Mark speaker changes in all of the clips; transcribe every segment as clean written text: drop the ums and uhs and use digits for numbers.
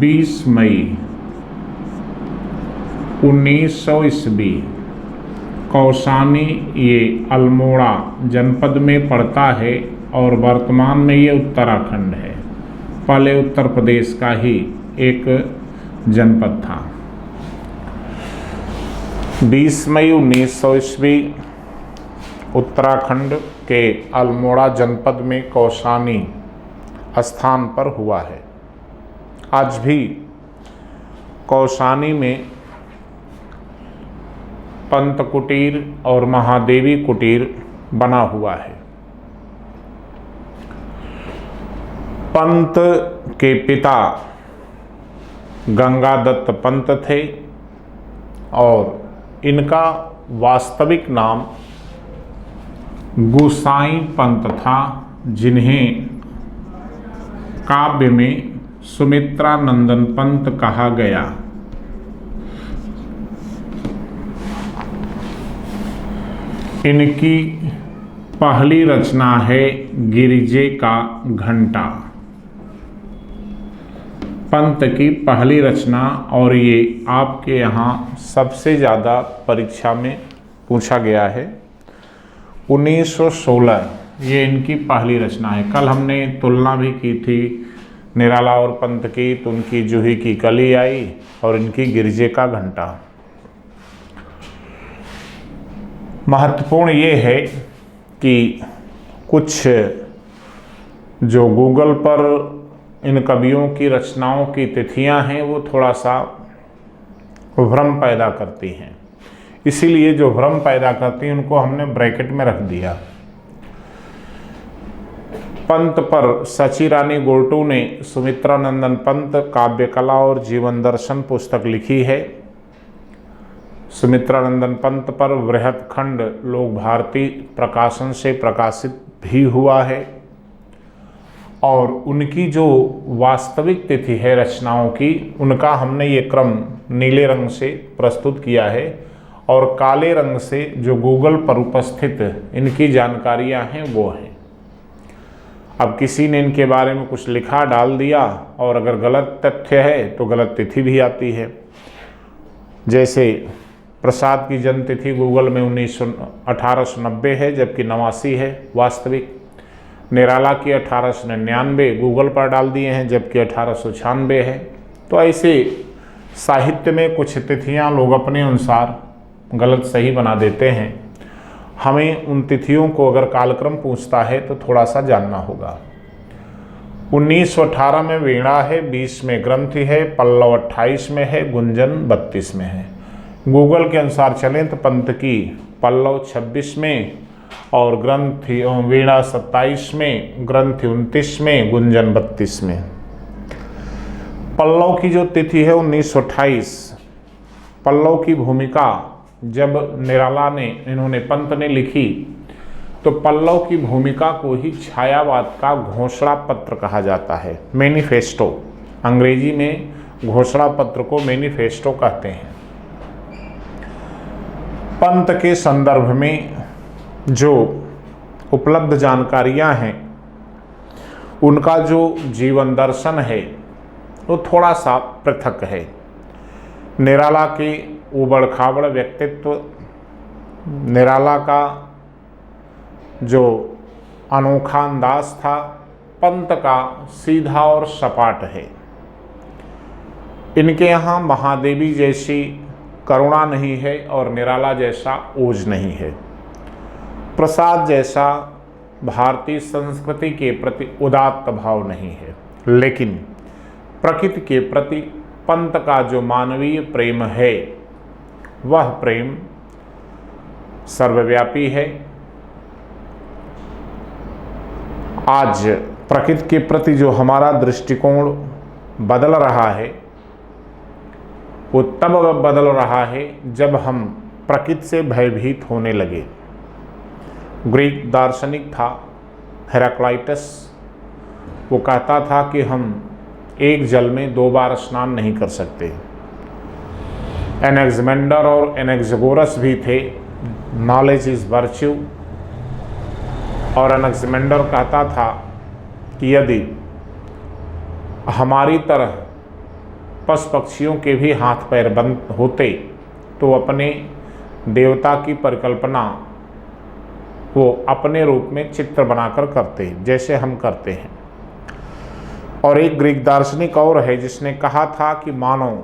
Speaker 1: 20 मई 1900 ईस्वी कौसानी ये अल्मोड़ा जनपद में पड़ता है और वर्तमान में ये उत्तराखंड है। पहले उत्तर प्रदेश का ही एक जनपद था। 20 मई 1900 ईस्वी उत्तराखंड के अल्मोड़ा जनपद में कौसानी स्थान पर हुआ है। आज भी कौसानी में पंत कुटीर और महादेवी कुटीर बना हुआ है। पंत के पिता गंगादत्त पंत थे और इनका वास्तविक नाम गोसाई पंत था, जिन्हें काव्य में सुमित्रा नंदन पंत कहा गया। इनकी पहली रचना है गिरिजे का घंटा, पंत की पहली रचना, और ये आपके यहाँ सबसे ज़्यादा परीक्षा में पूछा गया है। 1916 ये इनकी पहली रचना है। कल हमने तुलना भी की थी निराला और पंत की, तो उनकी जूही की कली आई और इनकी गिरिजे का घंटा। महत्वपूर्ण ये है कि कुछ जो गूगल पर इन कवियों की रचनाओं की तिथियां हैं वो थोड़ा सा भ्रम पैदा करती हैं, इसीलिए जो भ्रम पैदा करती हैं उनको हमने ब्रैकेट में रख दिया। पंत पर सची रानी गोरटू ने सुमित्रा नंदन पंत काव्य कला और जीवन दर्शन पुस्तक लिखी है। सुमित्रा नंदन पंत पर वृहत खंड लोक भारती प्रकाशन से प्रकाशित भी हुआ है, और उनकी जो वास्तविक तिथि है रचनाओं की, उनका हमने ये क्रम नीले रंग से प्रस्तुत किया है, और काले रंग से जो गूगल पर उपस्थित इनकी जानकारियां हैं वो हैं। अब किसी ने इनके बारे में कुछ लिखा डाल दिया, और अगर गलत तथ्य है तो गलत तिथि भी आती है। जैसे प्रसाद की जन्म तिथि गूगल में 1890 है, जबकि 89 है वास्तविक। निराला की 1899 गूगल पर डाल दिए हैं, जबकि 1896 है। तो ऐसे साहित्य में कुछ तिथियां लोग अपने अनुसार गलत सही बना देते हैं। हमें उन तिथियों को अगर कालक्रम पूछता है तो थोड़ा सा जानना होगा। 1918 में वीणा है, 20 में ग्रंथि है, पल्लव 28 में है, गुंजन 32 में है। गूगल के अनुसार चलें तो पंत की पल्लव 26 में और ग्रंथि वीणा 27 में, ग्रंथि 29 में, गुंजन 32 में। पल्लव की जो तिथि है 1928। पल्लव की भूमिका जब निराला ने इन्होंने पंत ने लिखी तो पल्लव की भूमिका को ही छायावाद का घोषणा पत्र कहा जाता है, मैनिफेस्टो। अंग्रेजी में घोषणा पत्र को मैनिफेस्टो कहते हैं। पंत के संदर्भ में जो उपलब्ध जानकारियां हैं, उनका जो जीवन दर्शन है वो थोड़ा सा पृथक है। निराला के उबड़ खाबड़ व्यक्तित्व, निराला का जो अनोखा अंदाज था, पंत का सीधा और सपाट है। इनके यहाँ महादेवी जैसी करुणा नहीं है और निराला जैसा ओज नहीं है। प्रसाद जैसा भारतीय संस्कृति के प्रति उदात्त भाव नहीं है, लेकिन प्रकृति के प्रति पंत का जो मानवीय प्रेम है वह प्रेम सर्वव्यापी है। आज प्रकृति के प्रति जो हमारा दृष्टिकोण बदल रहा है वो तब बदल रहा है जब हम प्रकृति से भयभीत होने लगे। ग्रीक दार्शनिक था हेराक्लाइटस, वो कहता था कि हम एक जल में 2 बार स्नान नहीं कर सकते। एनेक्समेंडर और एनेक्सगोरस भी थे, नॉलेज इज वर्च्यू, और एनेक्समेंडर कहता था कि यदि हमारी तरह पशु पक्षियों के भी हाथ पैर बंद होते तो अपने देवता की परिकल्पना वो अपने रूप में चित्र बनाकर करते, जैसे हम करते हैं। और एक ग्रीक दार्शनिक और है जिसने कहा था कि मानव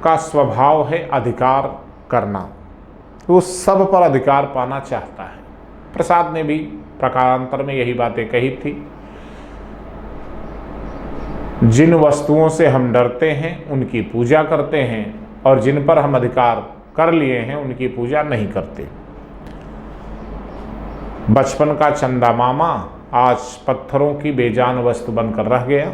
Speaker 1: का स्वभाव है अधिकार करना, वो सब पर अधिकार पाना चाहता है। प्रसाद ने भी प्रकारांतर में यही बातें कही थी। जिन वस्तुओं से हम डरते हैं उनकी पूजा करते हैं और जिन पर हम अधिकार कर लिए हैं उनकी पूजा नहीं करते। बचपन का चंदा मामा आज पत्थरों की बेजान वस्तु बनकर रह गया।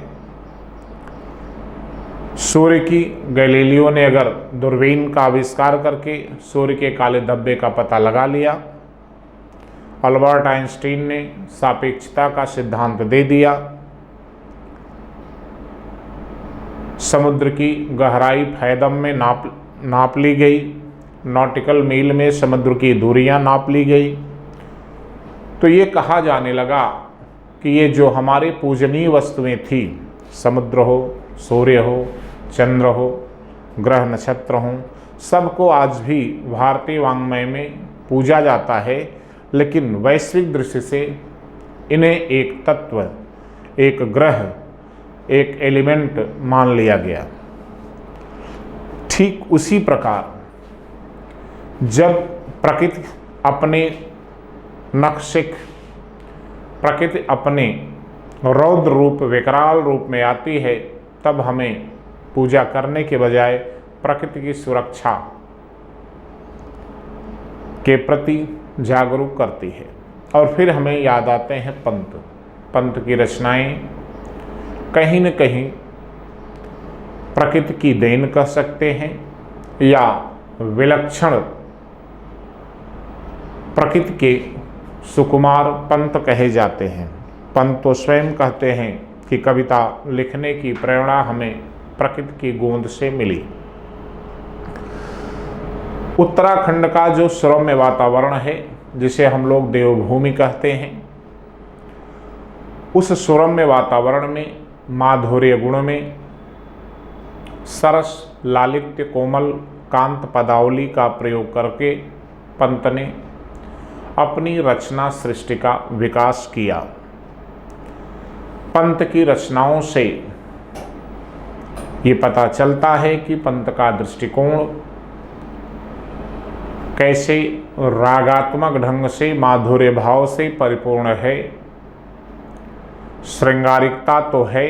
Speaker 1: सूर्य की गैलीलियो ने अगर दूरबीन का आविष्कार करके सूर्य के काले धब्बे का पता लगा लिया, अल्बर्ट आइंस्टीन ने सापेक्षता का सिद्धांत दे दिया, समुद्र की गहराई फैदम में नाप ली गई, नॉटिकल मील में समुद्र की दूरियां नाप ली गई, तो ये कहा जाने लगा कि ये जो हमारे पूजनीय वस्तुएं थी, समुद्र हो, सूर्य हो, चंद्र हो, ग्रह नक्षत्र हों, सबको आज भी भारतीय वाङ्मय में पूजा जाता है, लेकिन वैश्विक दृष्टि से इन्हें एक तत्व, एक ग्रह, एक एलिमेंट मान लिया गया। ठीक उसी प्रकार जब प्रकृति अपने नक्शिक, प्रकृति अपने रौद्र रूप, विकराल रूप में आती है, तब हमें पूजा करने के बजाय प्रकृति की सुरक्षा के प्रति जागरूक करती है। और फिर हमें याद आते हैं पंत। पंत की रचनाएं कहीं न कहीं प्रकृति की देन कह सकते हैं या विलक्षण प्रकृति के सुकुमार पंत कहे जाते हैं। पंत तो स्वयं कहते हैं कि कविता लिखने की प्रेरणा हमें प्रकृति की गोंद से मिली। उत्तराखंड का जो सौम्य वातावरण है, जिसे हम लोग देवभूमि कहते हैं, उस सौम्य वातावरण में माधुर्य गुण में सरस, लालित्य, कोमल, कांत पदावली का प्रयोग करके पंत ने अपनी रचना सृष्टि का विकास किया। पंत की रचनाओं से ये पता चलता है कि पंत का दृष्टिकोण कैसे रागात्मक ढंग से माधुर्य भाव से परिपूर्ण है। श्रृंगारिकता तो है,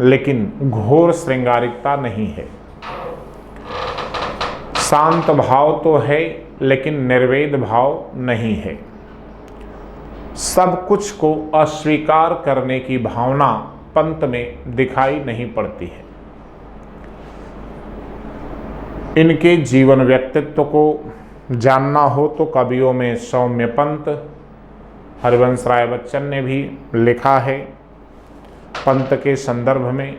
Speaker 1: लेकिन घोर श्रृंगारिकता नहीं है। शांत भाव तो है, लेकिन निर्वेद भाव नहीं है। सब कुछ को अस्वीकार करने की भावना पंत में दिखाई नहीं पड़ती है। इनके जीवन व्यक्तित्व को जानना हो तो कवियों में सौम्य पंत, हरिवंश राय बच्चन ने भी लिखा है। पंत के संदर्भ में,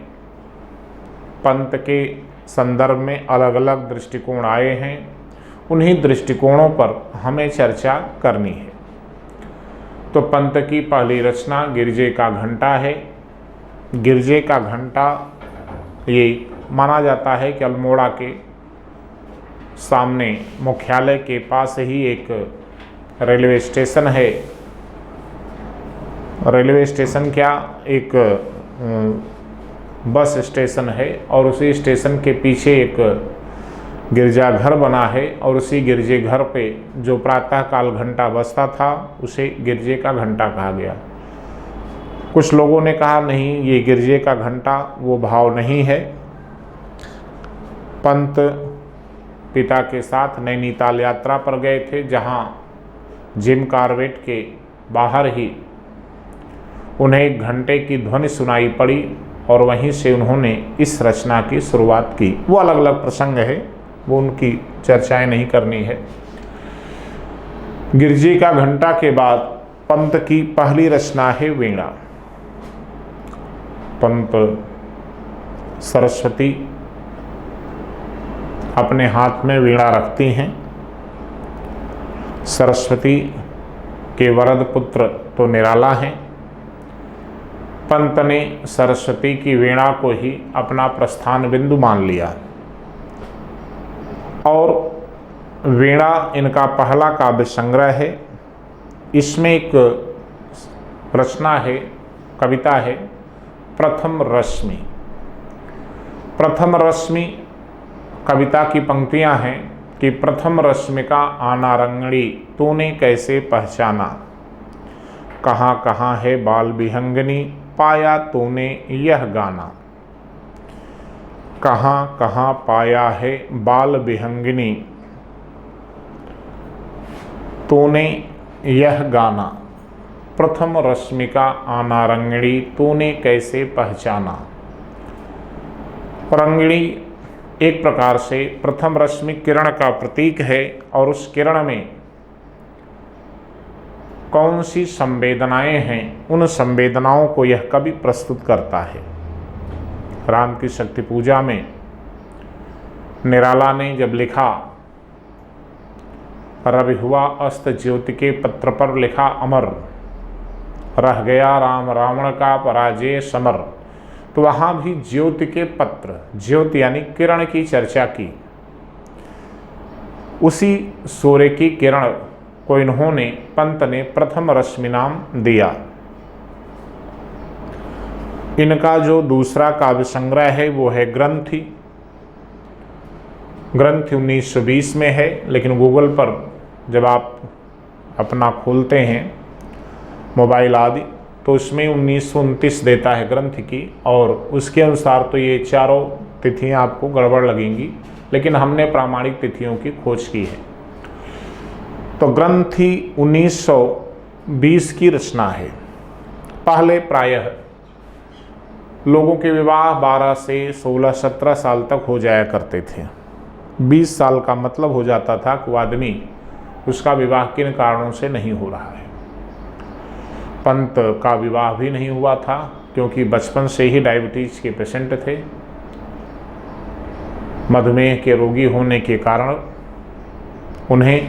Speaker 1: पंत के संदर्भ में अलग अलग दृष्टिकोण आए हैं। उन्हीं दृष्टिकोणों पर हमें चर्चा करनी है। तो पंत की पहली रचना गिरजे का घंटा है। गिरजे का घंटा ये माना जाता है कि अल्मोड़ा के सामने मुख्यालय के पास ही एक रेलवे स्टेशन है। रेलवे स्टेशन क्या, एक बस स्टेशन है और उसी स्टेशन के पीछे एक गिरजाघर बना है और उसी गिरजे घर पे जो प्रातःकाल घंटा बजता था उसे गिरजे का घंटा कहा गया। कुछ लोगों ने कहा नहीं, ये गिरजे का घंटा वो भाव नहीं है। पंत पिता के साथ नैनीताल यात्रा पर गए थे, जहाँ जिम कार्बेट के बाहर ही उन्हें एक घंटे की ध्वनि सुनाई पड़ी और वहीं से उन्होंने इस रचना की शुरुआत की। वो अलग अलग प्रसंग है, वो उनकी चर्चाएं नहीं करनी है। गिरजे का घंटा के बाद पंत की पहली रचना है वीणा। पंत सरस्वती अपने हाथ में वीणा रखती हैं। सरस्वती के वरद पुत्र तो निराला हैं, पंत ने सरस्वती की वीणा को ही अपना प्रस्थान बिंदु मान लिया और वीणा इनका पहला काव्य संग्रह है। इसमें एक रचना है, कविता है, प्रथम रश्मि। प्रथम रश्मि कविता की पंक्तियां हैं कि प्रथम रश्मि का आना रंगड़ी तूने कैसे पहचाना, कहाँ कहाँ है बाल विहंगनी पाया तूने यह गाना, कहाँ कहाँ पाया है बाल विहंगनी तूने यह गाना, प्रथम रश्मि का आना रंगड़ी तूने कैसे पहचाना। रंगड़ी एक प्रकार से प्रथम रश्मि किरण का प्रतीक है और उस किरण में कौन सी संवेदनाएं हैं, उन संवेदनाओं को यह कवि प्रस्तुत करता है। राम की शक्ति पूजा में निराला ने जब लिखा, रवि हुआ अस्त ज्योति के पत्र पर लिखा अमर, रह गया राम रावण का पराजय समर, तो वहाँ भी ज्योति के पत्र, ज्योति यानी किरण की चर्चा की। उसी सूर्य की किरण को इन्होंने, पंत ने प्रथम रश्मि नाम दिया। इनका जो दूसरा काव्य संग्रह है वो है ग्रंथि। ग्रंथि 1920 में है, लेकिन गूगल पर जब आप अपना खोलते हैं मोबाइल आदि तो उसमें 1929 देता है ग्रंथि की, और उसके अनुसार तो ये चारों तिथियां आपको गड़बड़ लगेंगी, लेकिन हमने प्रामाणिक तिथियों की खोज की है। तो ग्रंथि 1920 की रचना है। पहले प्रायः लोगों के विवाह 12 से 16-17 साल तक हो जाया करते थे। 20 साल का मतलब हो जाता था कि वो आदमी, उसका विवाह किन कारणों से नहीं हो रहा है। पंत का विवाह भी नहीं हुआ था क्योंकि बचपन से ही डायबिटीज के पेशेंट थे। मधुमेह के रोगी होने के कारण उन्हें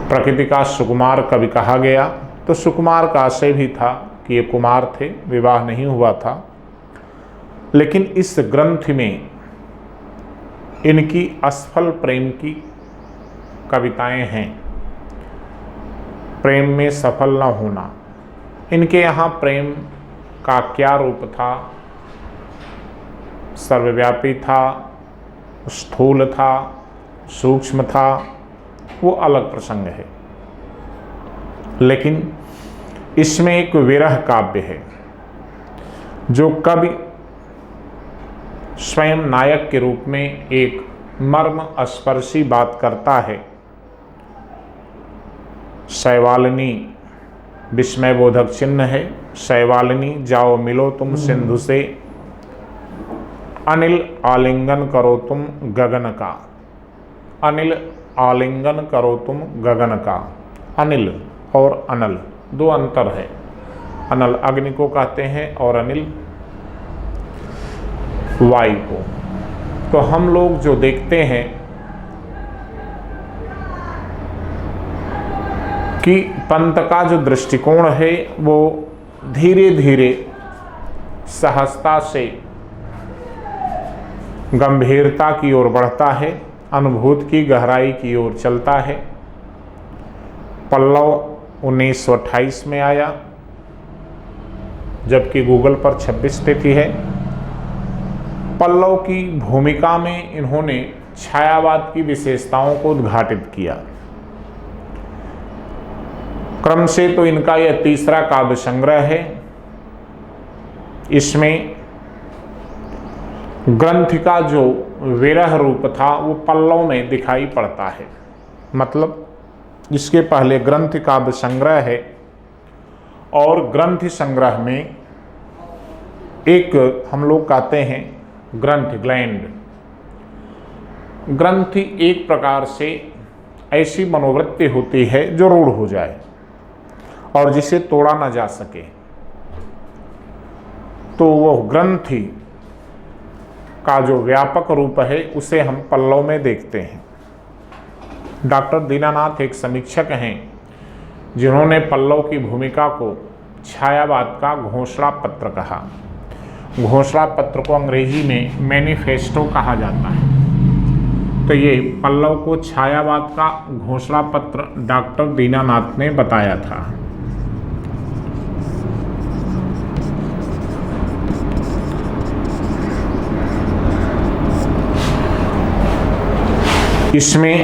Speaker 1: प्रकृति का सुकुमार कवि कहा गया। तो सुकुमार का आशय भी था कि ये कुमार थे, विवाह नहीं हुआ था। लेकिन इस ग्रंथ में इनकी असफल प्रेम की कविताएं हैं। प्रेम में सफल न होना, इनके यहाँ प्रेम का क्या रूप था, सर्वव्यापी था, स्थूल था, सूक्ष्म था, वो अलग प्रसंग है। लेकिन इसमें एक विरह काव्य है जो कवि स्वयं नायक के रूप में एक मर्म स्पर्शी बात करता है। शैवालिनी विस्मय बोधक चिन्ह है। शैवालिनी जाओ मिलो तुम सिंधु से, अनिल आलिंगन करो तुम गगन का। अनिल आलिंगन करो तुम गगन का। अनिल और अनल दो अंतर है। अनल अग्नि को कहते हैं और अनिल वायु को। तो हम लोग जो देखते हैं कि पंत का जो दृष्टिकोण है वो धीरे धीरे सहजता से गंभीरता की ओर बढ़ता है, अनुभूति की गहराई की ओर चलता है। पल्लव 1928 में आया, जबकि गूगल पर 26 तिथि है। पल्लव की भूमिका में इन्होंने छायावाद की विशेषताओं को उद्घाटित किया। क्रम से तो इनका यह तीसरा काव्य संग्रह है। इसमें ग्रंथ का जो विरह रूप था वो पल्लव में दिखाई पड़ता है। मतलब इसके पहले ग्रंथ काव्य संग्रह है और ग्रंथ संग्रह में एक हम लोग कहते हैं ग्रंथ ग्लैंड। ग्रंथ एक प्रकार से ऐसी मनोवृत्ति होती है जो रूढ़ हो जाए और जिसे तोड़ा ना जा सके, तो वो ग्रंथि का जो व्यापक रूप है उसे हम पल्लव में देखते हैं। डॉक्टर दीनानाथ एक समीक्षक हैं जिन्होंने पल्लव की भूमिका को छायावाद का घोषणा पत्र कहा। घोषणा पत्र को अंग्रेजी में मैनिफेस्टो कहा जाता है। तो ये पल्लव को छायावाद का घोषणा पत्र डॉक्टर दीनानाथ ने बताया था। इसमें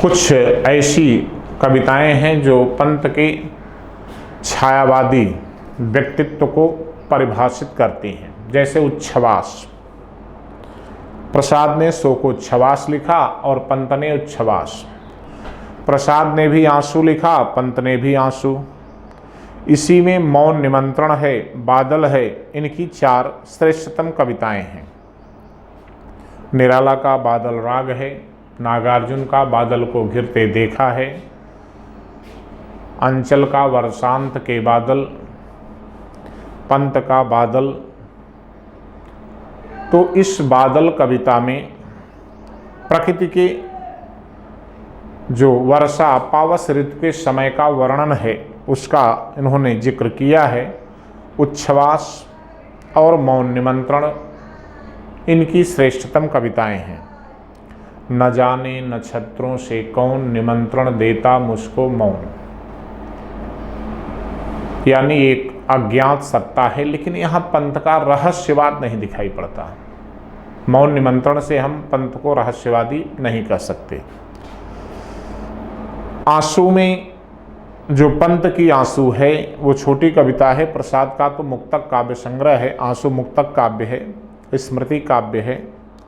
Speaker 1: कुछ ऐसी कविताएं हैं जो पंत के छायावादी व्यक्तित्व को परिभाषित करती हैं। जैसे उच्छ्वास, प्रसाद ने शो को उच्छ्वास लिखा और पंत ने उच्छ्वास। प्रसाद ने भी आंसू लिखा, पंत ने भी आंसू। इसी में मौन निमंत्रण है, बादल है, इनकी 4 श्रेष्ठतम कविताएं हैं। निराला का बादल राग है, नागार्जुन का बादल को घिरते देखा है, अंचल का वर्षांत के बादल, पंत का बादल। तो इस बादल कविता में प्रकृति के जो वर्षा पावस ऋतु के समय का वर्णन है उसका इन्होंने जिक्र किया है। उच्छ्वास और मौन निमंत्रण इनकी श्रेष्ठतम कविताएं हैं। न जाने नक्षत्रों से कौन निमंत्रण देता मुझको मौन, यानी एक अज्ञात सत्ता है, लेकिन यहाँ पंत का रहस्यवाद नहीं दिखाई पड़ता। मौन निमंत्रण से हम पंत को रहस्यवादी नहीं कह सकते। आंसू में जो पंत की आंसू है वो छोटी कविता है। प्रसाद का तो मुक्तक काव्य संग्रह है, आंसू मुक्तक काव्य है, स्मृति काव्य है।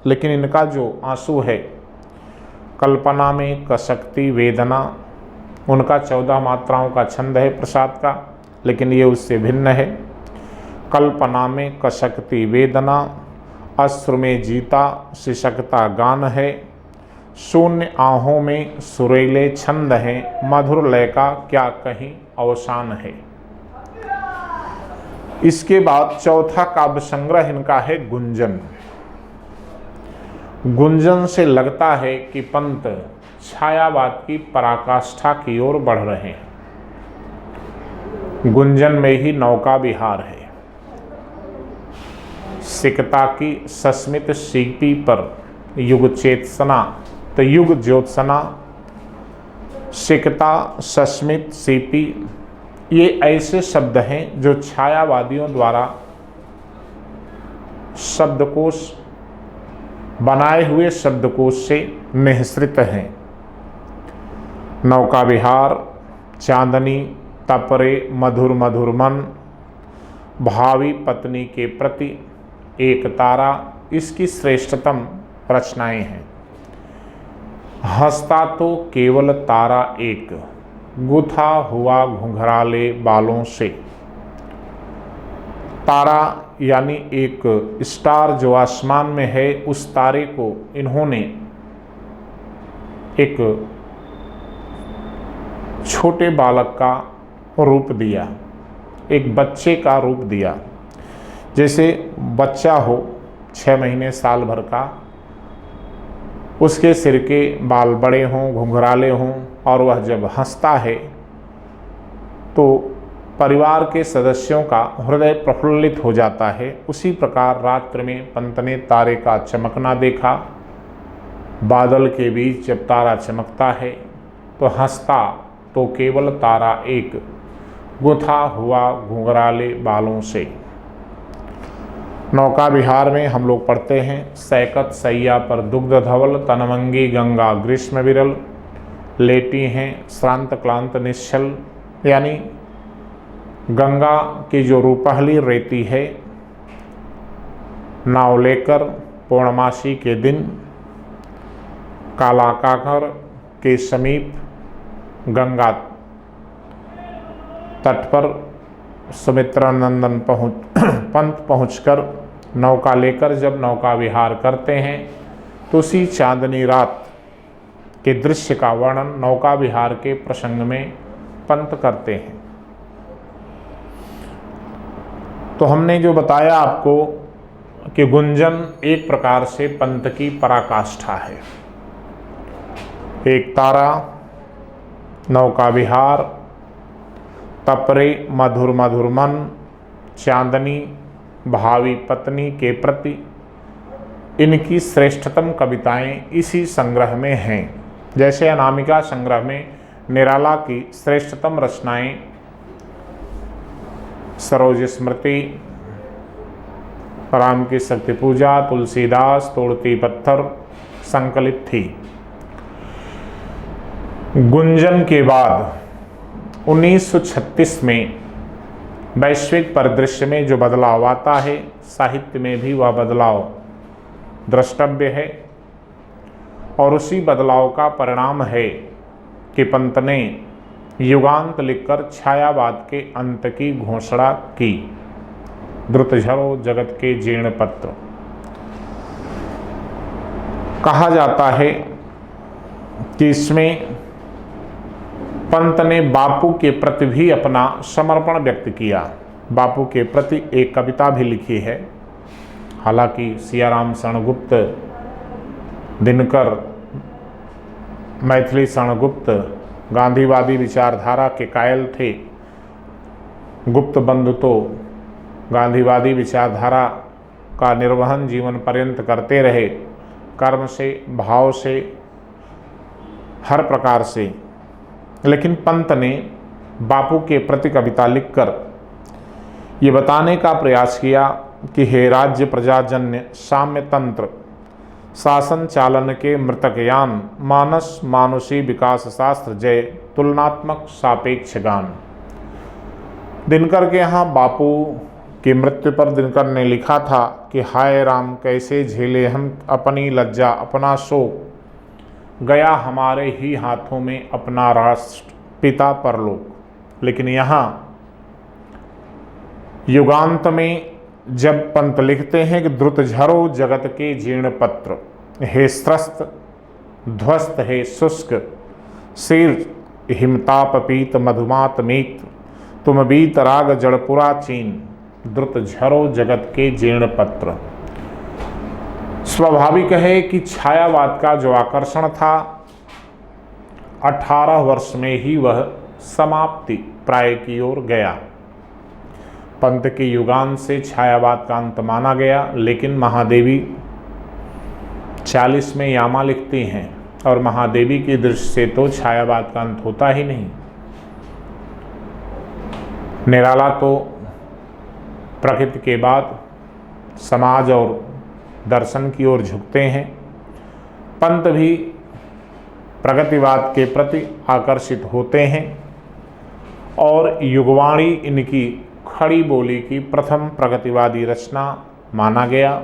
Speaker 1: लेकिन इनका जो आंसू है, कल्पना में कसकती वेदना, उनका 14 मात्राओं का छंद है प्रसाद का, लेकिन ये उससे भिन्न है। कल्पना में कसकती वेदना, अश्रु में जीता सिसकता गान है, शून्य आहों में सुरीले छंद हैं, मधुर लय का क्या कहीं अवसान है। इसके बाद चौथा काव्य संग्रह इनका है गुंजन। गुंजन से लगता है कि पंत छायावाद की पराकाष्ठा की ओर बढ़ रहे हैं। गुंजन में ही नौका विहार है। सिकता की सस्मित सीपी पर युग चेतना, तो युग ज्योत्सना, सिकता, सस्मित, सीपी, ये ऐसे शब्द हैं जो छायावादियों द्वारा शब्दकोश बनाए हुए शब्दकोश से निःसृत हैं। नौका विहार, चांदनी, तपरे मधुर मधुर मन, भावी पत्नी के प्रति एक तारा, इसकी श्रेष्ठतम रचनाएं हैं। हंसता तो केवल तारा एक, गुथा हुआ घुंघराले बालों से। तारा यानी एक स्टार जो आसमान में है, उस तारे को इन्होंने एक छोटे बालक का रूप दिया, एक बच्चे का रूप दिया। जैसे बच्चा हो 6 महीने साल भर का, उसके सिर के बाल बड़े हों, घुंघराले हों, और वह जब हंसता है तो परिवार के सदस्यों का हृदय प्रफुल्लित हो जाता है। उसी प्रकार रात्रि में पंत ने तारे का चमकना देखा। बादल के बीच जब तारा चमकता है तो हंसता तो केवल तारा एक, गुथा हुआ घुंघराले बालों से। नौका विहार में हम लोग पढ़ते हैं, सैकत सैया पर दुग्ध धवल, तनमंगी गंगा ग्रीष्म विरल, लेटी हैं श्रांत क्लांत निश्चल, यानी गंगा की जो रूपहली रेती है, नाव लेकर पूर्णमासी के दिन कालाकाकर के समीप गंगा तट पर सुमित्रानंदन पंत पहुंचकर नौका लेकर जब नौका विहार करते हैं तो उसी चांदनी रात के दृश्य का वर्णन नौका विहार के प्रसंग में पंत करते हैं। तो हमने जो बताया आपको कि गुंजन एक प्रकार से पंत की पराकाष्ठा है। एक तारा, नौका विहार, तपरे मधुर मधुर मन, चांदनी भावी पत्नी के प्रति, इनकी श्रेष्ठतम कविताएं इसी संग्रह में हैं। जैसे अनामिका संग्रह में निराला की श्रेष्ठतम रचनाएं सरोज स्मृति, राम की शक्ति पूजा, तुलसीदास, तोड़ती पत्थर संकलित थी। गुंजन के बाद 1936 में वैश्विक परिदृश्य में जो बदलाव आता है, साहित्य में भी वह बदलाव द्रष्टव्य है और उसी बदलाव का परिणाम है कि पंत ने युगांत लिखकर छायावाद के अंत की घोषणा की। द्रुत झरो जगत के जीर्ण पत्र। कहा जाता है कि इसमें पंत ने बापू के प्रति भी अपना समर्पण व्यक्त किया। बापू के प्रति एक कविता भी लिखी है। हालांकि सियाराम शरणगुप्त, दिनकर, मैथिली शरणगुप्त गांधीवादी विचारधारा के कायल थे। गुप्त बंधु तो गांधीवादी विचारधारा का निर्वहन जीवन पर्यंत करते रहे, कर्म से, भाव से, हर प्रकार से। लेकिन पंत ने बापू के प्रति कविता लिखकर ये बताने का प्रयास किया कि हे राज्य प्रजाजन्य साम्य तंत्र, शासन चालन के मृतकयान, मानस मानुषी विकास शास्त्र जय, तुलनात्मक सापेक्ष गान। दिनकर के यहाँ बापू की मृत्यु पर दिनकर ने लिखा था कि हाय राम कैसे झेले हम अपनी लज्जा, अपना शोक, गया हमारे ही हाथों में अपना राष्ट्र, पिता परलोक। लेकिन यहाँ युगांत में जब पंत लिखते हैं कि द्रुत झरो जगत के जीर्ण पत्र, हे स्त्रस्त ध्वस्त, हे शुष्क शीर हिमताप पीत मधुमात मीत, तुम बीत राग जड़पुरा चीन, द्रुत झरो जगत के जीर्ण पत्र। स्वाभाविक है कि छायावाद का जो आकर्षण था 18 वर्ष में ही वह समाप्ति प्राय की ओर गया। पंत के युगांत से छायावाद का अंत माना गया। लेकिन महादेवी 40 में यामा लिखती हैं और महादेवी की दृष्टि से तो छायावाद का अंत होता ही नहीं। निराला तो प्रकृति के बाद समाज और दर्शन की ओर झुकते हैं। पंत भी प्रगतिवाद के प्रति आकर्षित होते हैं और युगवाणी इनकी खड़ी बोली की प्रथम प्रगतिवादी रचना माना गया।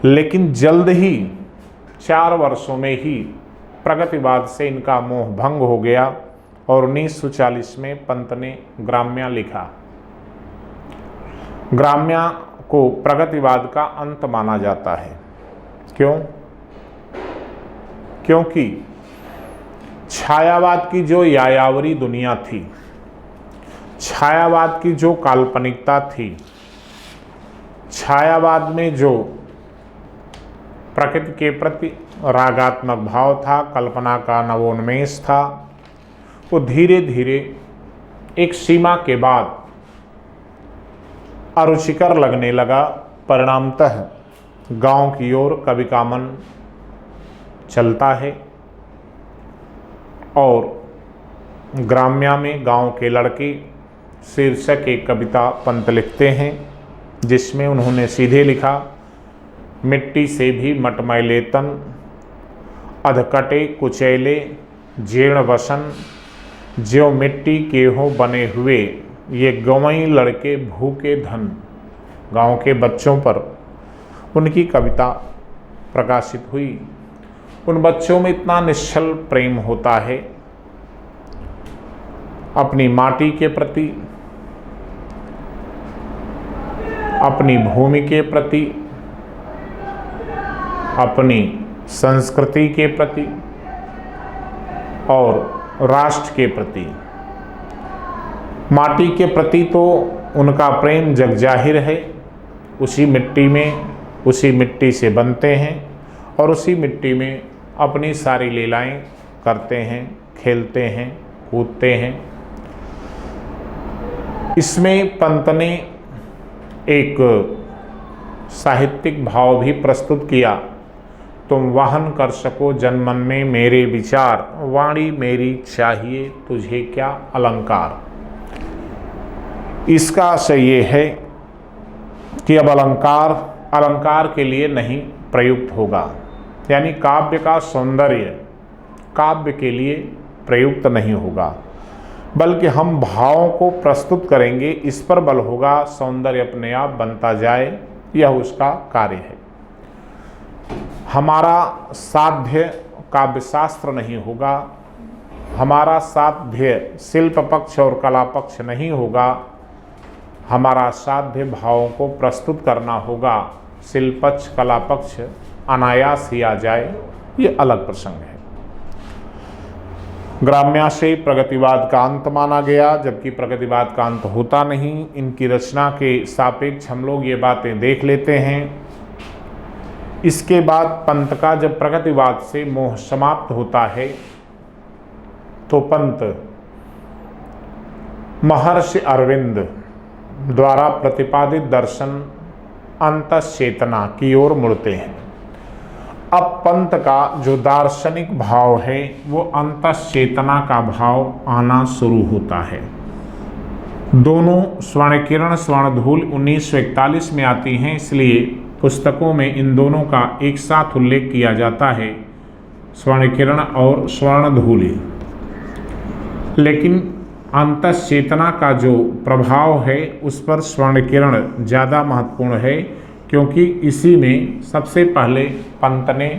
Speaker 1: लेकिन जल्द ही 4 वर्षों में ही प्रगतिवाद से इनका मोह भंग हो गया और 1940 में पंत ने ग्राम्या लिखा। ग्राम्या को प्रगतिवाद का अंत माना जाता है। क्यों? क्योंकि छायावाद की जो यायावरी दुनिया थी, छायावाद की जो काल्पनिकता थी, छायावाद में जो प्रकृति के प्रति रागात्मक भाव था, कल्पना का नवोन्मेष था, वो धीरे धीरे एक सीमा के बाद अरुचिकर लगने लगा। परिणामतः गांव की ओर कवि का मन चलता है और ग्राम्या में गांव के लड़के शीर्षक एक कविता पंत लिखते हैं, जिसमें उन्होंने सीधे लिखा, मिट्टी से भी मटमैले तन, अधकटे कुचैले जीर्ण वसन, ज्यों मिट्टी के हो बने हुए, ये गंवई लड़के भूखे धन। गांव के बच्चों पर उनकी कविता प्रकाशित हुई। उन बच्चों में इतना निश्चल प्रेम होता है अपनी माटी के प्रति, अपनी भूमि के प्रति, अपनी संस्कृति के प्रति और राष्ट्र के प्रति। माटी के प्रति तो उनका प्रेम जग जाहिर है। उसी मिट्टी में, उसी मिट्टी से बनते हैं और उसी मिट्टी में अपनी सारी लीलाएं करते हैं, खेलते हैं, कूदते हैं। इसमें पंत ने एक साहित्यिक भाव भी प्रस्तुत किया। तुम वहन कर सको जनमन में मेरे विचार, वाणी मेरी चाहिए तुझे क्या अलंकार। इसका आशय ये है कि अब अलंकार के लिए नहीं प्रयुक्त होगा, यानी काव्य का सौंदर्य काव्य के लिए प्रयुक्त नहीं होगा, बल्कि हम भावों को प्रस्तुत करेंगे, इस पर बल होगा। सौंदर्य अपने आप बनता जाए, यह उसका कार्य है। हमारा साध्य काव्य शास्त्र नहीं होगा, हमारा साध्य शिल्प पक्ष और कला पक्ष नहीं होगा, हमारा साध्य भावों को प्रस्तुत करना होगा। शिल्प पक्ष कला पक्ष अनायास ही आ जाए, ये अलग प्रसंग है। ग्राम्याशय प्रगतिवाद का अंत माना गया, जबकि प्रगतिवाद का अंत होता नहीं। इनकी रचना के सापेक्ष हम लोग ये बातें देख लेते हैं। इसके बाद पंत का जब प्रगतिवाद से मोह समाप्त होता है तो पंत महर्षि अरविंद द्वारा प्रतिपादित दर्शन अंतश्चेतना की ओर मुड़ते हैं। अब पंत का जो दार्शनिक भाव है वो अंतश्चेतना का भाव आना शुरू होता है। दोनों स्वर्ण किरण स्वर्ण धूल 1941 में आती हैं, इसलिए पुस्तकों में इन दोनों का एक साथ उल्लेख किया जाता है, स्वर्ण किरण और स्वर्ण धूल। लेकिन अंतश्चेतना का जो प्रभाव है उस पर स्वर्ण किरण ज़्यादा महत्वपूर्ण है, क्योंकि इसी में सबसे पहले पंत ने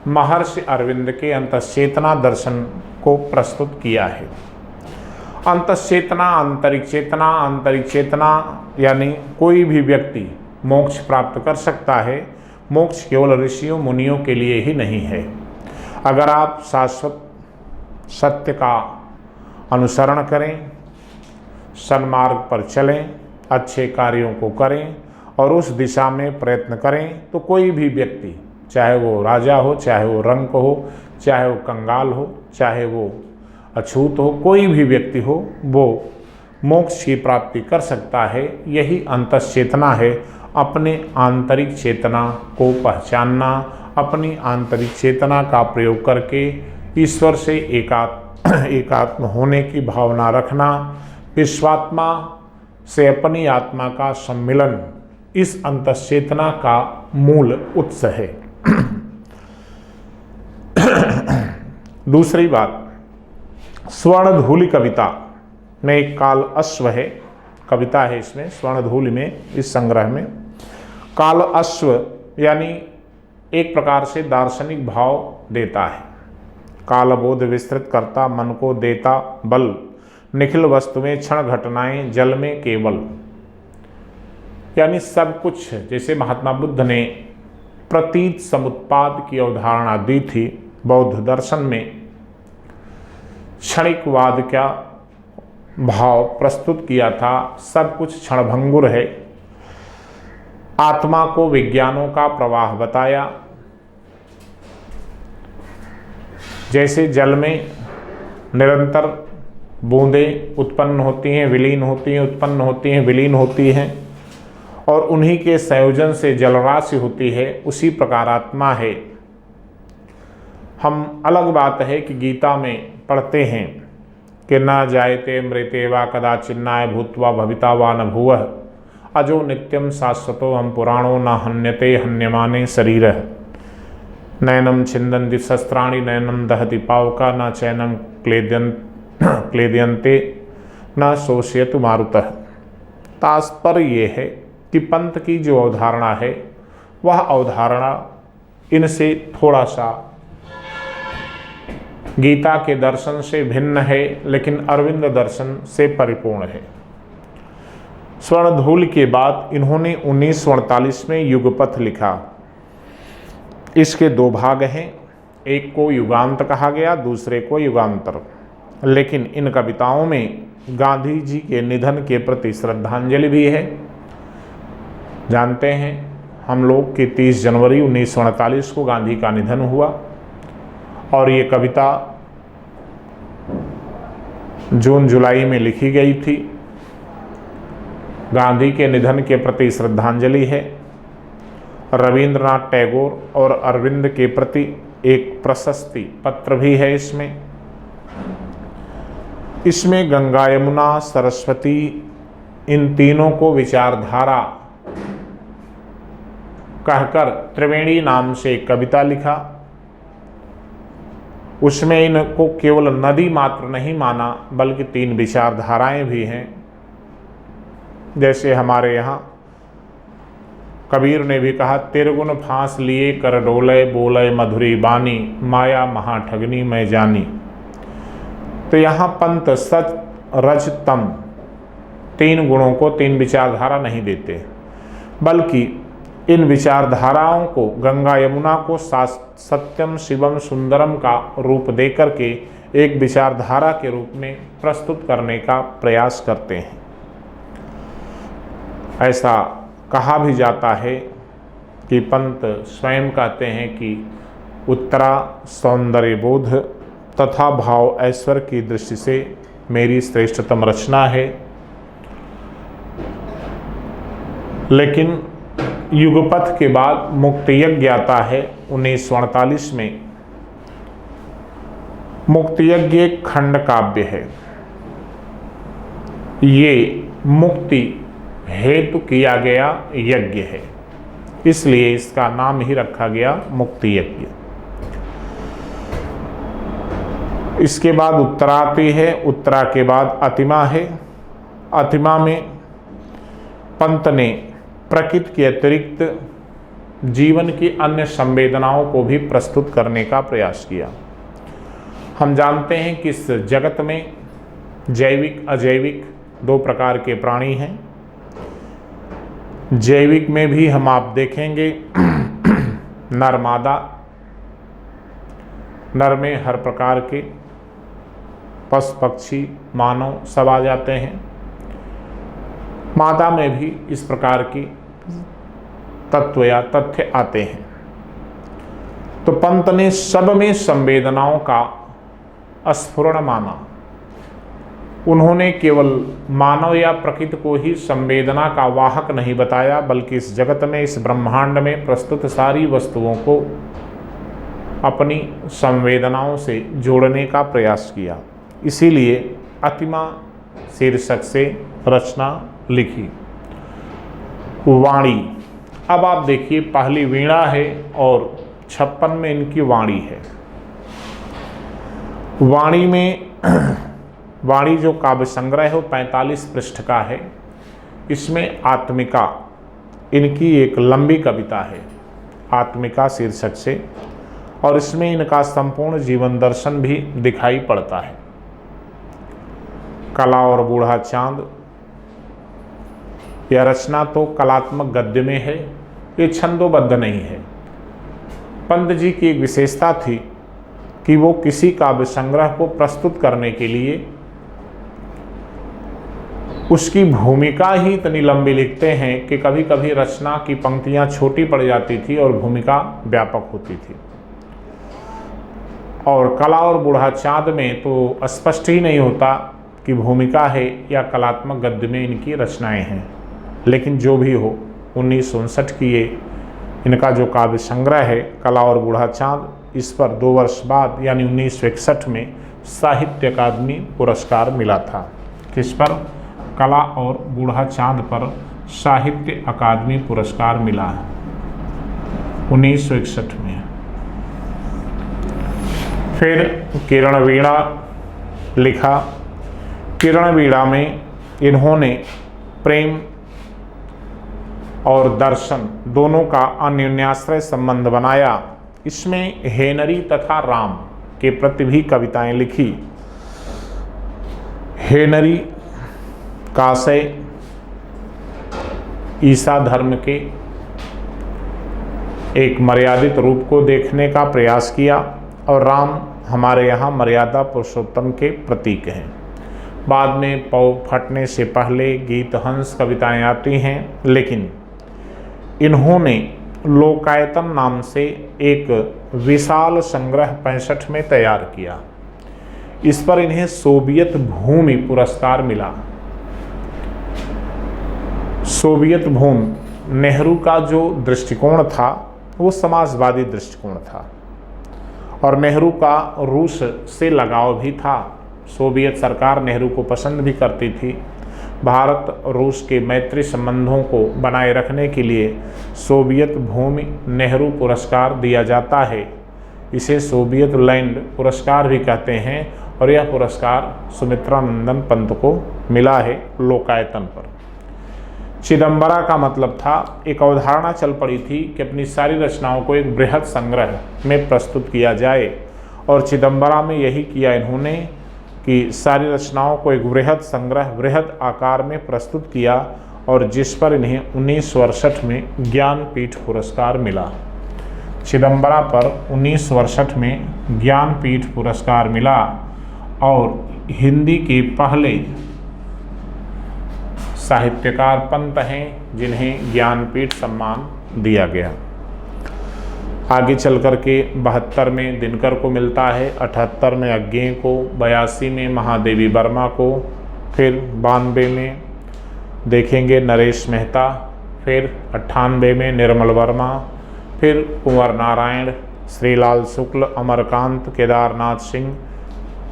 Speaker 1: महर्षि अरविंद के अंतश्चेतना दर्शन को प्रस्तुत किया है। अंतश्चेतना आंतरिक चेतना यानी कोई भी व्यक्ति मोक्ष प्राप्त कर सकता है। मोक्ष केवल ऋषियों मुनियों के लिए ही नहीं है। अगर आप शाश्वत सत्य का अनुसरण करें, सन्मार्ग पर चलें, अच्छे कार्यों को करें और उस दिशा में प्रयत्न करें, तो कोई भी व्यक्ति, चाहे वो राजा हो, चाहे वो रंक हो, चाहे वो कंगाल हो, चाहे वो अछूत हो, कोई भी व्यक्ति हो, वो मोक्ष की प्राप्ति कर सकता है। यही अंतश्चेतना है। अपने आंतरिक चेतना को पहचानना, अपनी आंतरिक चेतना का प्रयोग करके ईश्वर से एकात्म होने की भावना रखना, विश्वात्मा से अपनी आत्मा का सम्मिलन, इस अंतश्चेतना का मूल उत्स है। दूसरी बात, स्वर्णधूलि कविता में एक काल अश्व है, कविता है इसमें, स्वर्णधूलि में, इस संग्रह में काल अश्व यानी एक प्रकार से दार्शनिक भाव देता है। कालबोध विस्तृत करता, मन को देता बल, निखिल वस्तुएं क्षण घटनाएं जल में केवल, यानी सब कुछ। जैसे महात्मा बुद्ध ने प्रतीत समुत्पाद की अवधारणा दी थी, बौद्ध दर्शन में क्षणिकवाद का भाव प्रस्तुत किया था। सब कुछ क्षणभंगुर है। आत्मा को विज्ञानों का प्रवाह बताया। जैसे जल में निरंतर बूंदें उत्पन्न होती हैं, विलीन होती हैं, उत्पन्न होती हैं, विलीन होती हैं, और उन्हीं के संयोजन से जलराशि होती है, उसी प्रकार आत्मा है। हम अलग बात है कि गीता में पढ़ते हैं कि न जायते मृते वा कदाचिन्नाय भूत्वा भविता वा न भुवः अजो नित्यम शाश्वतो हम पुराणो न हन्यते हन्यमाने शरीरः नयनम छिन्दन्ति शस्त्राणि नयनम दहति पावका न चैनम क्लेदयन्ते न शोषयतु मारुतः। तात्पर्य ये है कि पंत की जो अवधारणा है वह अवधारणा इनसे थोड़ा सा गीता के दर्शन से भिन्न है, लेकिन अरविंद दर्शन से परिपूर्ण है। स्वर्णधूल के बाद इन्होंने 1948 में युगपथ लिखा। इसके दो भाग हैं, एक को युगांत कहा गया, दूसरे को युगांतर। लेकिन इन कविताओं में गांधी जी के निधन के प्रति श्रद्धांजलि भी है। जानते हैं हम लोग कि 30 जनवरी 1948 को गांधी का निधन हुआ, और ये कविता जून जुलाई में लिखी गई थी। गांधी के निधन के प्रति श्रद्धांजलि है। रविंद्रनाथ टैगोर और अरविंद के प्रति एक प्रशस्ति पत्र भी है। इसमें गंगा, यमुना, सरस्वती, इन तीनों को विचारधारा कहकर त्रिवेणी नाम से एक कविता लिखा। उसमें इनको केवल नदी मात्र नहीं माना, बल्कि 3 विचारधाराएं भी हैं। जैसे हमारे यहाँ कबीर ने भी कहा, तिरगुन फांस लिए कर डोले, बोले मधुरी बानी, माया महाठगनी मैं जानी। तो यहाँ पंत सच रज तम 3 गुणों को 3 विचारधारा नहीं देते, बल्कि इन विचारधाराओं को गंगा यमुना को सत्यम शिवम सुंदरम का रूप देकर के एक विचारधारा के रूप में प्रस्तुत करने का प्रयास करते हैं। ऐसा कहा भी जाता है कि पंत स्वयं कहते हैं कि उत्तरा सौंदर्य बोध तथा भाव ऐश्वर्य की दृष्टि से मेरी श्रेष्ठतम रचना है। लेकिन युगपथ के बाद मुक्ति यज्ञ आता है 1948 में। मुक्ति यज्ञ एक खंड काव्य है। ये मुक्ति हेतु किया गया यज्ञ है, इसलिए इसका नाम ही रखा गया मुक्ति यज्ञ। इसके बाद उत्तरा आती है। उत्तरा के बाद अतिमा है। अतिमा में पंत ने प्रकृति के अतिरिक्त जीवन की अन्य संवेदनाओं को भी प्रस्तुत करने का प्रयास किया। हम जानते हैं कि इस जगत में जैविक अजैविक 2 प्रकार के प्राणी हैं। जैविक में भी हम आप देखेंगे नर मादा, नर में हर प्रकार के पशु पक्षी मानव सब आ जाते हैं। मादा में भी इस प्रकार की तत्व या तथ्य आते हैं। तो पंत ने सब में संवेदनाओं का स्फुरण माना। उन्होंने केवल मानव या प्रकृति को ही संवेदना का वाहक नहीं बताया, बल्कि इस जगत में, इस ब्रह्मांड में प्रस्तुत सारी वस्तुओं को अपनी संवेदनाओं से जोड़ने का प्रयास किया। इसीलिए अतिमा शीर्षक से रचना लिखी। वाणी, अब आप देखिए, पहली वीणा है और 56 में इनकी वाणी है। वाणी में वाणी जो काव्य संग्रह है वो 45 पृष्ठ का है। इसमें आत्मिका इनकी एक लंबी कविता है, आत्मिका शीर्षक से, और इसमें इनका संपूर्ण जीवन दर्शन भी दिखाई पड़ता है। कला और बूढ़ा चांद, यह रचना तो कलात्मक गद्य में है, ये छंदोबद्ध नहीं है। पंत जी की एक विशेषता थी कि वो किसी काव्य संग्रह को प्रस्तुत करने के लिए उसकी भूमिका ही इतनी लंबी लिखते हैं कि कभी कभी रचना की पंक्तियां छोटी पड़ जाती थी और भूमिका व्यापक होती थी। और कला और बूढ़ा चांद में तो स्पष्ट ही नहीं होता कि भूमिका है या कलात्मक गद्य में इनकी रचनाएं हैं। लेकिन जो भी हो, 1959 की ये इनका जो काव्य संग्रह है कला और बूढ़ा चांद, इस पर 2 वर्ष बाद यानी 1961 में साहित्य अकादमी पुरस्कार मिला था। किस पर? कला और बूढ़ा चांद पर साहित्य अकादमी पुरस्कार मिला है 1961 में। फिर किरण वीणा लिखा। किरण वीणा में इन्होंने प्रेम और दर्शन दोनों का अन्योन्याश्रय संबंध बनाया। इसमें हेनरी तथा राम के प्रति भी कविताएं लिखी। हेनरी कासे ईसा धर्म के एक मर्यादित रूप को देखने का प्रयास किया और राम हमारे यहाँ मर्यादा पुरुषोत्तम के प्रतीक हैं। बाद में पौ फटने से पहले गीत हंस कविताएं आती हैं, लेकिन इन्होंने लोकायतन नाम से एक विशाल संग्रह 65 में तैयार किया। इस पर इन्हें सोवियत भूमि पुरस्कार मिला। सोवियत भूमि नेहरू का जो दृष्टिकोण था वो समाजवादी दृष्टिकोण था और नेहरू का रूस से लगाव भी था। सोवियत सरकार नेहरू को पसंद भी करती थी। भारत रूस के मैत्री संबंधों को बनाए रखने के लिए सोवियत भूमि नेहरू पुरस्कार दिया जाता है। इसे सोवियत लैंड पुरस्कार भी कहते हैं और यह पुरस्कार सुमित्रा नंदन पंत को मिला है लोकायतन पर। चिदंबरा का मतलब था, एक अवधारणा चल पड़ी थी कि अपनी सारी रचनाओं को एक बृहद संग्रह में प्रस्तुत किया जाए और चिदंबरा में यही किया इन्होंने कि सारी रचनाओं को एक बृहद संग्रह बृहद आकार में प्रस्तुत किया और जिस पर इन्हें 1968 में ज्ञानपीठ पुरस्कार मिला। चिदंबरा पर 1968 में ज्ञानपीठ पुरस्कार मिला और हिंदी के पहले साहित्यकार पंत हैं जिन्हें ज्ञानपीठ सम्मान दिया गया। आगे चल कर के 72 में दिनकर को मिलता है, 78 में अज्ञेय को, 82 में महादेवी वर्मा को, फिर 92 में देखेंगे नरेश मेहता, फिर 98 में निर्मल वर्मा, फिर कुंवर नारायण, श्रीलाल शुक्ल, अमरकांत, केदारनाथ सिंह,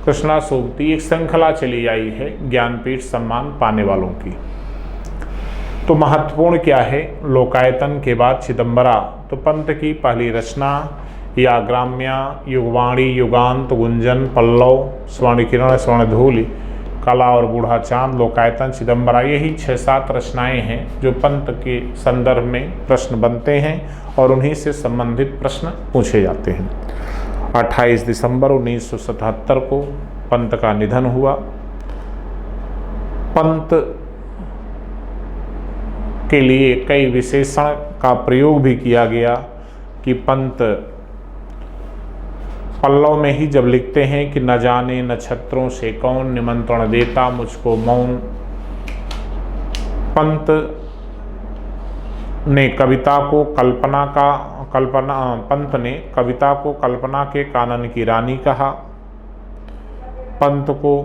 Speaker 1: कृष्णा सोबती। एक श्रृंखला चली आई है ज्ञानपीठ सम्मान पाने वालों की। तो महत्वपूर्ण क्या है, लोकायतन के बाद चिदंबरा तो पंत की पहली रचना या ग्राम्या, युगवाणी, युगांत, गुंजन, पल्लव, स्वर्णकिरण, स्वर्णधूलि, कला और बूढ़ा चांद, लोकायतन, चिदंबरा, यही 6-7 रचनाएं हैं जो पंत के संदर्भ में प्रश्न बनते हैं और उन्हीं से संबंधित प्रश्न पूछे जाते हैं। 28 दिसंबर 1977 को पंत का निधन हुआ। पंत के लिए कई विशेषण का प्रयोग भी किया गया कि पंत पल्लव में ही जब लिखते हैं कि न जाने नक्षत्रों से कौन निमंत्रण देता मुझको मौन, पंत ने कविता को पंत ने कविता को कल्पना के कानन की रानी कहा। पंत को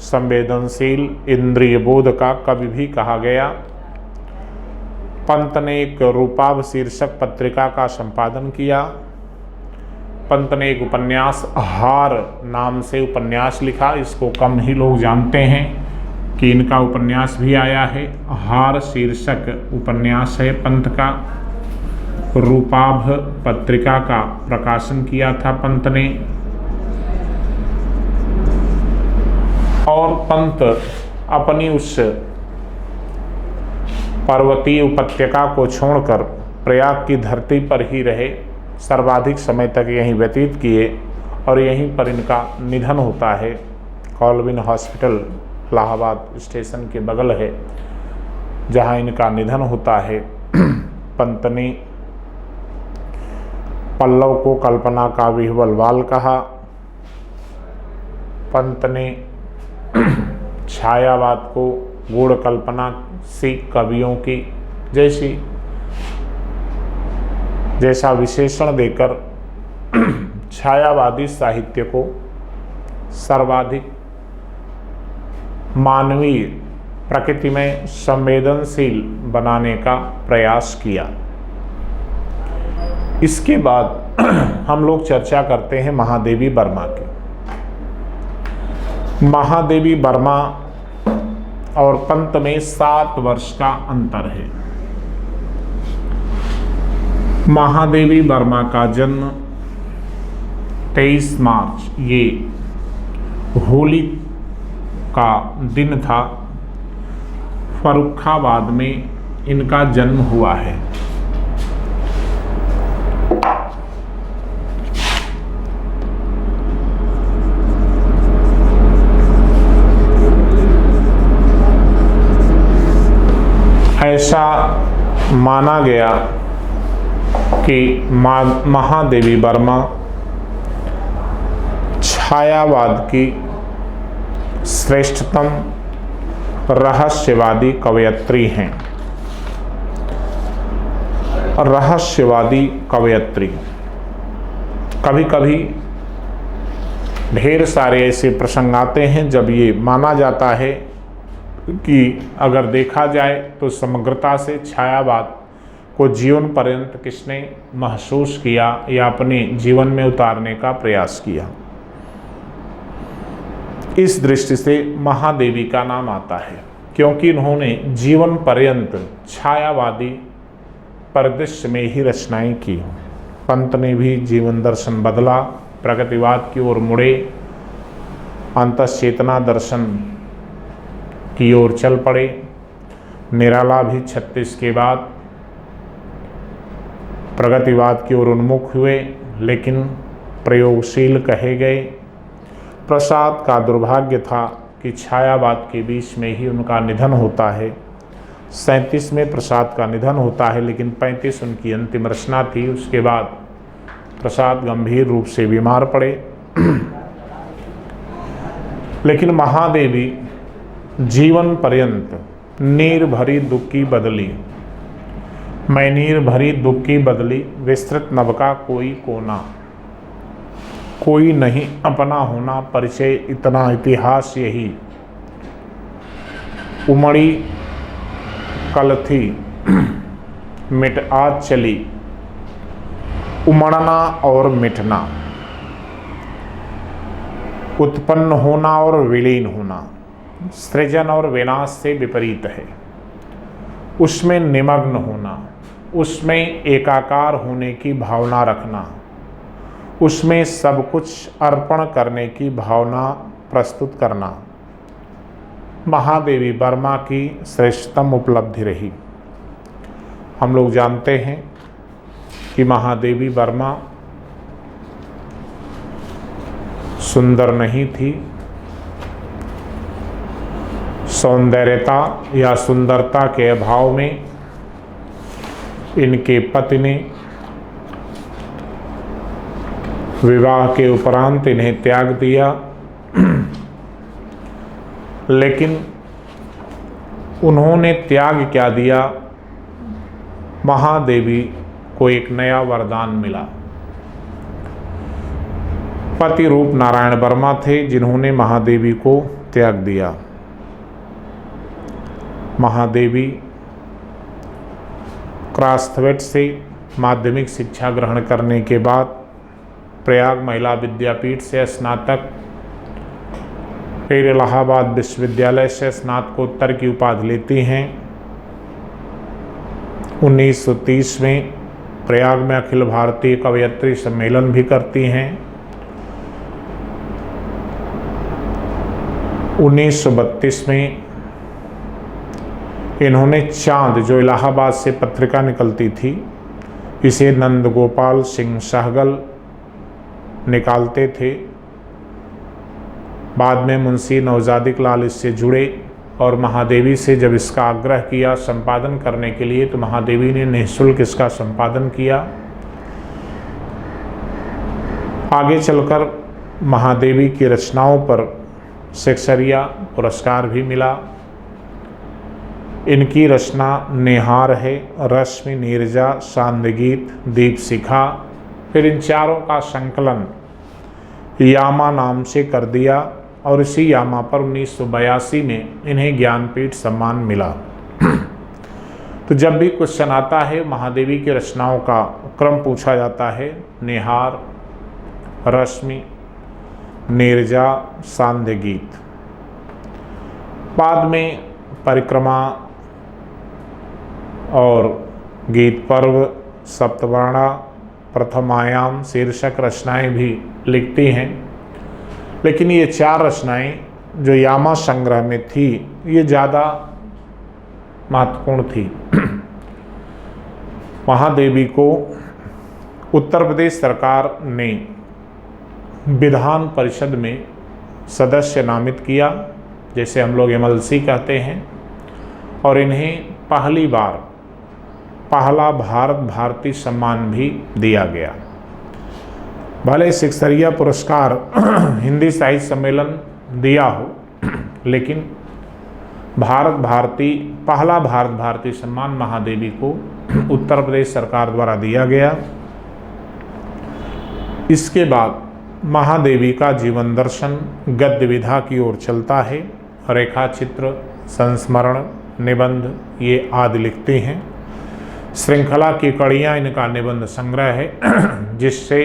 Speaker 1: संवेदनशील इंद्रिय बोध का कवि भी कहा गया। पंत ने एक रूपाभ शीर्षक पत्रिका का संपादन किया। पंत ने एक उपन्यास हार नाम से उपन्यास लिखा। इसको कम ही लोग जानते हैं कि इनका उपन्यास भी आया है। हार शीर्षक उपन्यास है पंत का। रूपाभ पत्रिका का प्रकाशन किया था पंत ने। और पंत अपनी उस पर्वतीय उपत्यका को छोड़कर प्रयाग की धरती पर ही रहे, सर्वाधिक समय तक यहीं व्यतीत किए और यहीं पर इनका निधन होता है। कॉलविन हॉस्पिटल इलाहाबाद स्टेशन के बगल है जहां इनका निधन होता है। पंत ने पल्लव को कल्पना का विह्वलवाल कहा। पंत ने छायावाद को गूढ़ कल्पना सी कवियों की जैसा विशेषण देकर छायावादी साहित्य को सर्वाधिक मानवीय प्रकृति में संवेदनशील बनाने का प्रयास किया। इसके बाद हम लोग चर्चा करते हैं महादेवी वर्मा की। महादेवी वर्मा और पंत में 7 वर्ष का अंतर है। महादेवी वर्मा का जन्म 23 मार्च, ये होली का दिन था, फर्रुखाबाद में इनका जन्म हुआ है। ऐसा माना गया कि महादेवी वर्मा छायावाद की श्रेष्ठतम रहस्यवादी कवयित्री हैं। रहस्यवादी कवयित्री, कभी कभी ढेर सारे ऐसे प्रसंग आते हैं जब ये माना जाता है कि अगर देखा जाए तो समग्रता से छायावाद को जीवन पर्यंत किसने महसूस किया या अपने जीवन में उतारने का प्रयास किया। इस दृष्टि से महादेवी का नाम आता है क्योंकि उन्होंने जीवन पर्यंत छायावादी परिदृश्य में ही रचनाएं की। पंत ने भी जीवन दर्शन बदला, प्रगतिवाद की ओर मुड़े, अंतश्चेतना दर्शन की ओर चल पड़े। निराला भी 36 के बाद प्रगतिवाद की ओर उन्मुख हुए, लेकिन प्रयोगशील कहे गए। प्रसाद का दुर्भाग्य था कि छायावाद के बीच में ही उनका निधन होता है। 37 में प्रसाद का निधन होता है, लेकिन 35 उनकी अंतिम रचना थी। उसके बाद प्रसाद गंभीर रूप से बीमार पड़े। लेकिन महादेवी जीवन पर्यंत नीर भरी दुख की बदली, मैं नीर भरी दुख की बदली, विस्तृत नभ का कोई कोना, कोई नहीं अपना होना, परिचय इतना इतिहास यही, उमड़ी कल थी मिट आज चली, उमड़ना और मिटना, उत्पन्न होना और विलीन होना, सृजन और विनाश से विपरीत है। उसमें निमग्न होना, उसमें एकाकार होने की भावना रखना, उसमें सब कुछ अर्पण करने की भावना प्रस्तुत करना महादेवी वर्मा की श्रेष्ठतम उपलब्धि रही। हम लोग जानते हैं कि महादेवी वर्मा सुंदर नहीं थी। सौंदर्यता या सुंदरता के अभाव में इनके पति ने विवाह के उपरांत इन्हें त्याग दिया। लेकिन उन्होंने त्याग क्या दिया, महादेवी को एक नया वरदान मिला। पति रूप नारायण वर्मा थे जिन्होंने महादेवी को त्याग दिया। महादेवी क्रास्थवेट से माध्यमिक शिक्षा ग्रहण करने के बाद प्रयाग महिला विद्यापीठ से स्नातक, फिर इलाहाबाद विश्वविद्यालय से स्नातकोत्तर की उपाधि लेती हैं। 1930 में प्रयाग में अखिल भारतीय कवयित्री सम्मेलन भी करती हैं। 1932 में इन्होंने चांद, जो इलाहाबाद से पत्रिका निकलती थी, इसे नंद गोपाल सिंह सहगल निकालते थे। बाद में मुंशी नवजादिक लाल इससे जुड़े और महादेवी से जब इसका आग्रह किया संपादन करने के लिए, तो महादेवी ने निःशुल्क इसका संपादन किया। आगे चलकर महादेवी की रचनाओं पर सेक्सरिया पुरस्कार भी मिला। इनकी रचना नेहार है, रश्मि, नीरजा, सांदगीत, दीपशिखा, फिर इन चारों का संकलन यामा नाम से कर दिया और इसी यामा पर 1982 में इन्हें ज्ञानपीठ सम्मान मिला। तो जब भी क्वेश्चन आता है महादेवी की रचनाओं का क्रम पूछा जाता है, नेहार, रश्मि, नीरजा, सांदगीत। बाद में परिक्रमा और गीत पर्व, सप्तवर्णा, प्रथम आयाम शीर्षक रचनाएं भी लिखती हैं। लेकिन ये 4 रचनाएं जो यामा संग्रह में थी, ये ज़्यादा महत्वपूर्ण थी। महादेवी को उत्तर प्रदेश सरकार ने विधान परिषद में सदस्य नामित किया, जैसे हम लोग MLC कहते हैं, और इन्हें पहली बार पहला भारत भारती सम्मान भी दिया गया। भले सेक्सरिया पुरस्कार हिंदी साहित्य सम्मेलन दिया हो, लेकिन पहला भारत भारती सम्मान महादेवी को उत्तर प्रदेश सरकार द्वारा दिया गया। इसके बाद महादेवी का जीवन दर्शन गद्य विधा की ओर चलता है। रेखा चित्र, संस्मरण, निबंध ये आदि लिखती हैं। श्रृंखला की कड़ियाँ इनका निबंध संग्रह है, जिससे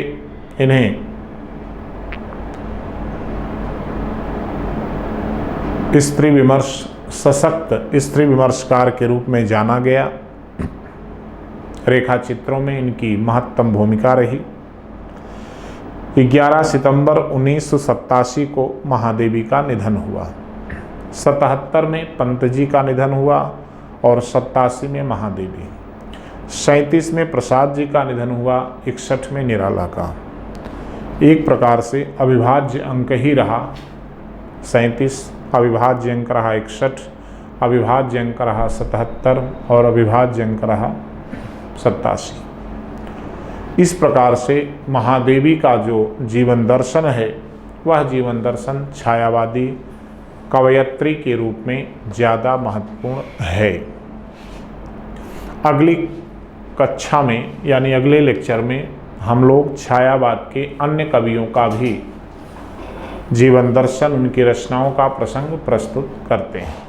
Speaker 1: इन्हें स्त्री विमर्श, सशक्त स्त्री विमर्शकार के रूप में जाना गया। रेखा चित्रों में इनकी महत्तम भूमिका रही। 11 सितंबर 1987 को महादेवी का निधन हुआ। 77 में पंत जी का निधन हुआ और 87 में महादेवी। 37 में प्रसाद जी का निधन हुआ, 61 में निराला का। एक प्रकार से अविभाज्य अंक ही रहा 37, अविभाज्य अंक रहा 61, अविभाज्य अंक रहा 77 और अविभाज्य अंक रहा 87। इस प्रकार से महादेवी का जो जीवन दर्शन है वह जीवन दर्शन छायावादी कवयित्री के रूप में ज़्यादा महत्वपूर्ण है। अगली कक्षा में यानी अगले लेक्चर में हम लोग छायावाद के अन्य कवियों का भी जीवन दर्शन, उनकी रचनाओं का प्रसंग प्रस्तुत करते हैं।